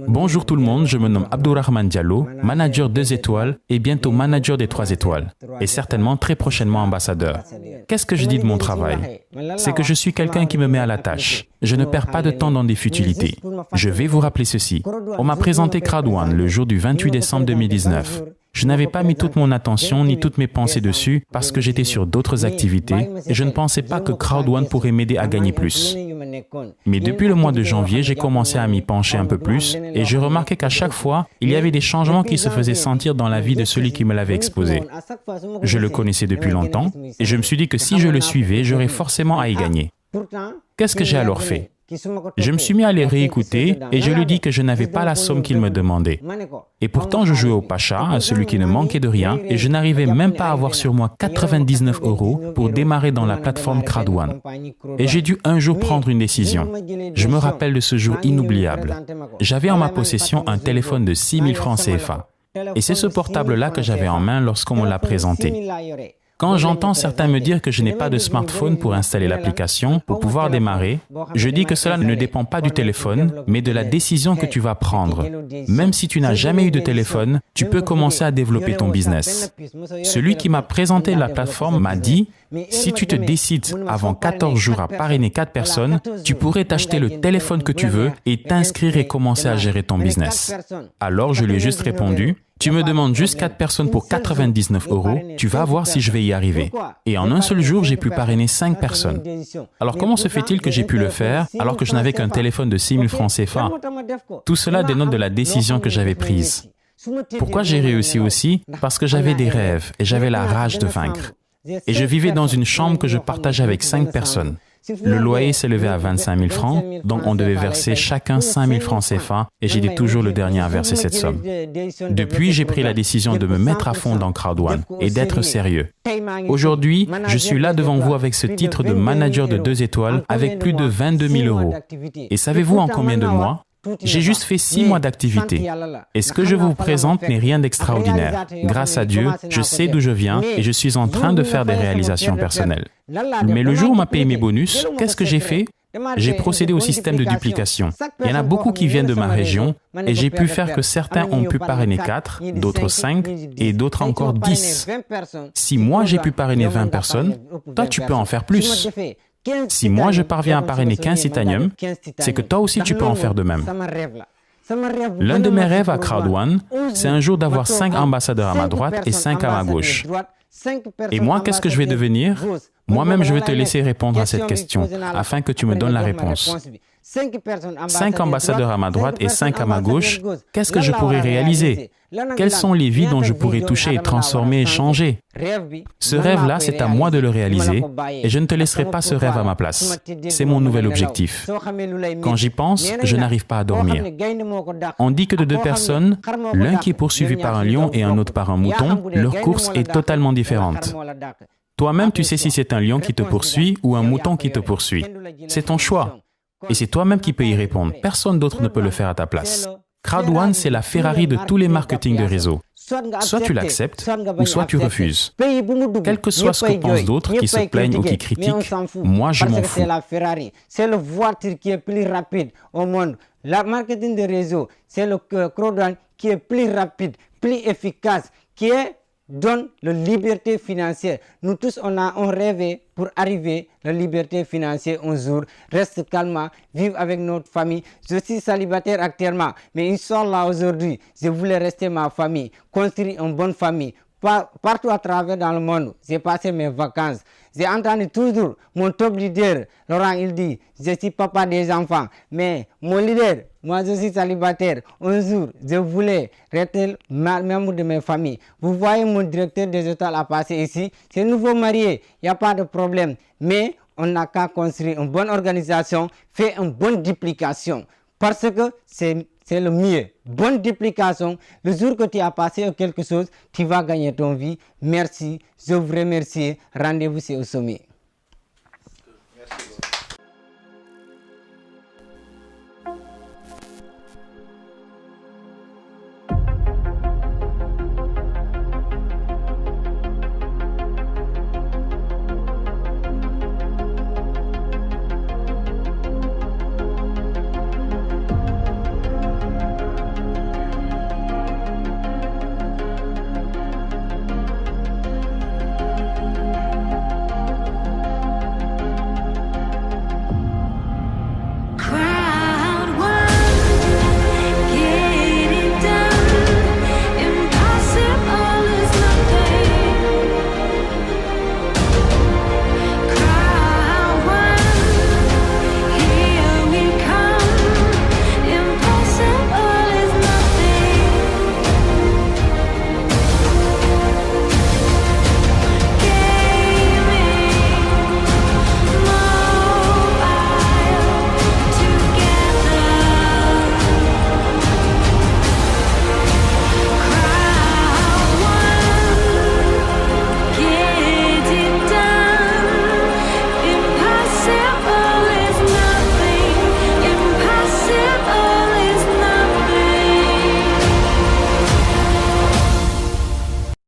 Bonjour tout le monde, je me nomme Abdourahmane Diallo, manager 2 étoiles et bientôt manager des 3 étoiles, et certainement très prochainement ambassadeur. Qu'est-ce que je dis de mon travail? C'est que je suis quelqu'un qui me met à la tâche. Je ne perds pas de temps dans des futilités. Je vais vous rappeler ceci. On m'a présenté Crowd1 le jour du 28 décembre 2019. Je n'avais pas mis toute mon attention ni toutes mes pensées dessus parce que j'étais sur d'autres activités et je ne pensais pas que Crowd1 pourrait m'aider à gagner plus. Mais depuis le mois de janvier, j'ai commencé à m'y pencher un peu plus et je remarquais qu'à chaque fois, il y avait des changements qui se faisaient sentir dans la vie de celui qui me l'avait exposé. Je le connaissais depuis longtemps et je me suis dit que si je le suivais, j'aurais forcément à y gagner. Qu'est-ce que j'ai alors fait? Je me suis mis à les réécouter et je lui dis que je n'avais pas la somme qu'il me demandait. Et pourtant, je jouais au pacha, à celui qui ne manquait de rien, et je n'arrivais même pas à avoir sur moi 99 € pour démarrer dans la plateforme Crowd1. Et j'ai dû un jour prendre une décision. Je me rappelle de ce jour inoubliable. J'avais en ma possession un téléphone de 6 000 francs CFA. Et c'est ce portable-là que j'avais en main lorsqu'on me l'a présenté. Quand j'entends certains me dire que je n'ai pas de smartphone pour installer l'application, pour pouvoir démarrer, je dis que cela ne dépend pas du téléphone, mais de la décision que tu vas prendre. Même si tu n'as jamais eu de téléphone, tu peux commencer à développer ton business. Celui qui m'a présenté la plateforme m'a dit, si tu te décides avant 14 jours à parrainer 4 personnes, tu pourrais t'acheter le téléphone que tu veux et t'inscrire et commencer à gérer ton business. Alors je lui ai juste répondu, tu me demandes juste 4 personnes pour 99 €, tu vas voir si je vais y arriver. Et en un seul jour, j'ai pu parrainer 5 personnes. Alors comment se fait-il que j'ai pu le faire alors que je n'avais qu'un téléphone de 6 000 francs CFA? Tout cela dénote de la décision que j'avais prise. Pourquoi j'ai réussi aussi? Parce que j'avais des rêves et j'avais la rage de vaincre. Et je vivais dans une chambre que je partageais avec 5 personnes. Le loyer s'élevait à 25 000 francs, donc on devait verser chacun 5 000 francs CFA et j'étais toujours le dernier à verser cette somme. Depuis, j'ai pris la décision de me mettre à fond dans Crowd1 et d'être sérieux. Aujourd'hui, je suis là devant vous avec ce titre de manager de 2 étoiles avec plus de 22 000 €. Et savez-vous en combien de mois? J'ai juste fait 6 mois d'activité. Et ce que je vous présente n'est rien d'extraordinaire. Grâce à Dieu, je sais d'où je viens et je suis en train de faire des réalisations personnelles. Mais le jour où on m'a payé mes bonus, qu'est-ce que j'ai fait? J'ai procédé au système de duplication. Il y en a beaucoup qui viennent de ma région et j'ai pu faire que certains ont pu parrainer 4, d'autres 5 et d'autres encore 10. Si moi j'ai pu parrainer 20 personnes, toi tu peux en faire plus. Si moi je parviens à parrainer 15 titanium, c'est que toi aussi tu peux en faire de même. L'un de mes rêves à Crowd1, c'est un jour d'avoir 5 ambassadeurs à ma droite et 5 à ma gauche. Et moi, qu'est-ce que je vais devenir? Moi-même, je vais te laisser répondre à cette question afin que tu me donnes la réponse. 5 ambassadeurs à ma droite et 5 à ma gauche, qu'est-ce que je pourrais réaliser? Quelles sont les vies dont je pourrais toucher et transformer et changer? Ce rêve-là, c'est à moi de le réaliser et je ne te laisserai pas ce rêve à ma place. C'est mon nouvel objectif. Quand j'y pense, je n'arrive pas à dormir. On dit que de 2 personnes, l'un qui est poursuivi par un lion et un autre par un mouton, leur course est totalement différente. Toi-même, tu sais si c'est un lion qui te poursuit ou un mouton qui te poursuit. C'est ton choix. Et c'est toi-même qui peux y répondre. Personne d'autre ne peut le faire à ta place. Crowd1, c'est la Ferrari de tous les marketing de réseau. Soit tu l'acceptes, ou soit tu refuses. Quel que soit ce que pensent d'autres qui se plaignent ou qui critiquent, moi je m'en fous. C'est la voiture qui est plus rapide au monde. Le marketing de réseau, c'est le Crowd1 qui est plus rapide, plus efficace, qui donne la liberté financière. Nous tous, on rêvé pour arriver à la liberté financière un jour. Reste calme, vivre avec notre famille. Je suis célibataire actuellement, mais Inch'Allah aujourd'hui, je voulais rester ma famille, construire une bonne famille. Partout à travers dans le monde, j'ai passé mes vacances. J'ai entendu toujours mon top leader, Laurent, il dit, je suis papa des enfants. Mais mon leader, moi je suis célibataire. Un jour, je voulais rester membre de ma famille. Vous voyez mon directeur des hôtels a passé ici. C'est nouveau marié, il n'y a pas de problème. Mais on n'a qu'à construire une bonne organisation, faire une bonne duplication. Parce que c'est le mieux. Bonne duplication. Le jour que tu as passé quelque chose, tu vas gagner ton vie. Merci. Je vous remercie. Rendez-vous au sommet.